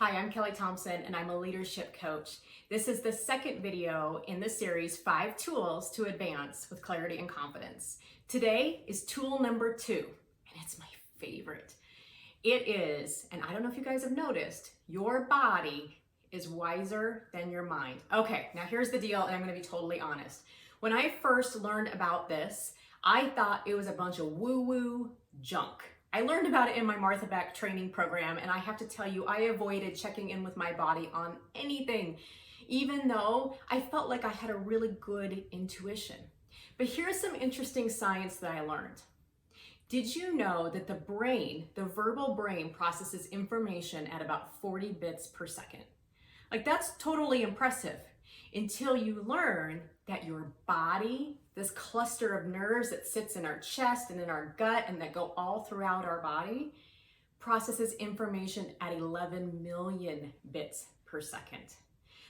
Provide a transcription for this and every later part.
Hi, I'm Kelly Thompson and I'm a leadership coach. This is the second video in the series, 5 Tools to Advance with Clarity and Confidence. Today is tool number 2, and it's my favorite. It is, and I don't know if you guys have noticed, your body is wiser than your mind. Okay, now here's the deal, and I'm gonna be totally honest. When I first learned about this, I thought it was a bunch of woo-woo junk. I learned about it in my Martha Beck training program, and I have to tell you, I avoided checking in with my body on anything, even though I felt like I had a really good intuition. But here's some interesting science that I learned. Did you know that the brain, the verbal brain, processes information at about 40 bits per second? Like, that's totally impressive until you learn that your body, this cluster of nerves that sits in our chest and in our gut and that go all throughout our body, processes information at 11 million bits per second.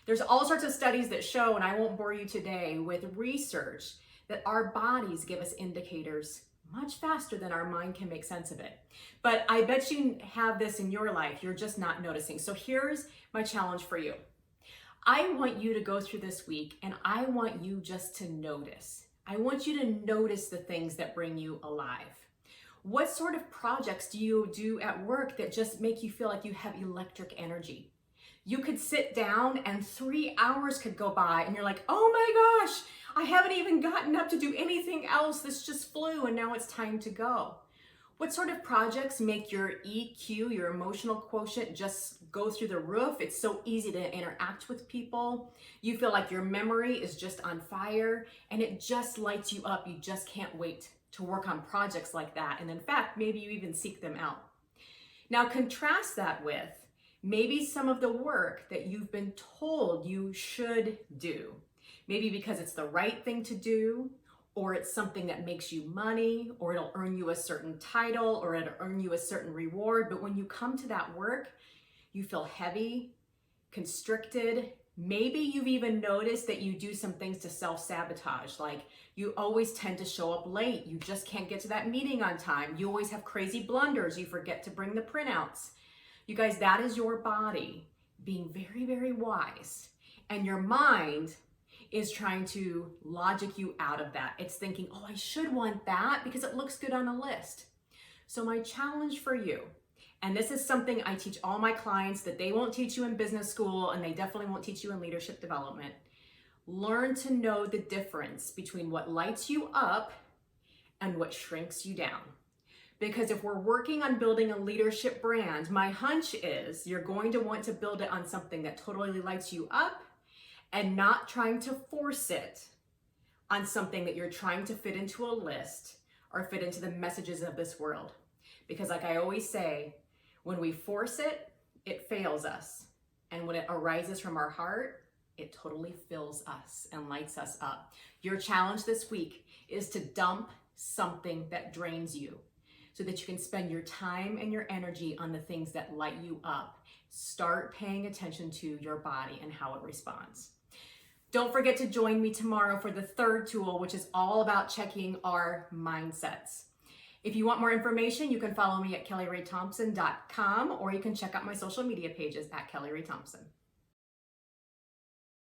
There's all sorts of studies that show, and I won't bore you today with research, that our bodies give us indicators much faster than our mind can make sense of it. But I bet you have this in your life, you're just not noticing. So here's my challenge for you. I want you to go through this week and I want you just to notice. I want you to notice the things that bring you alive. What sort of projects do you do at work that just make you feel like you have electric energy? You could sit down and 3 hours could go by and you're like, oh my gosh, I haven't even gotten up to do anything else. This just flew and now it's time to go. What sort of projects make your EQ, your emotional quotient, just go through the roof? It's so easy to interact with people. You feel like your memory is just on fire and it just lights you up. You just can't wait to work on projects like that. And in fact, maybe you even seek them out. Now contrast that with maybe some of the work that you've been told you should do. Maybe because it's the right thing to do, or it's something that makes you money, or it'll earn you a certain title, or it'll earn you a certain reward. But when you come to that work, you feel heavy, constricted. Maybe you've even noticed that you do some things to self-sabotage, like you always tend to show up late. You just can't get to that meeting on time. You always have crazy blunders. You forget to bring the printouts. You guys, that is your body being very, very wise. And your mind is trying to logic you out of that. It's thinking, oh, I should want that because it looks good on a list. So my challenge for you, and this is something I teach all my clients that they won't teach you in business school and they definitely won't teach you in leadership development. Learn to know the difference between what lights you up and what shrinks you down. Because if we're working on building a leadership brand, my hunch is you're going to want to build it on something that totally lights you up and not trying to force it on something that you're trying to fit into a list or fit into the messages of this world. Because like I always say, when we force it, it fails us. And when it arises from our heart, it totally fills us and lights us up. Your challenge this week is to dump something that drains you so that you can spend your time and your energy on the things that light you up. Start paying attention to your body and how it responds. Don't forget to join me tomorrow for the third tool, which is all about checking our mindsets. If you want more information, you can follow me at kellyraythompson.com or you can check out my social media pages at Kelly Ray Thompson.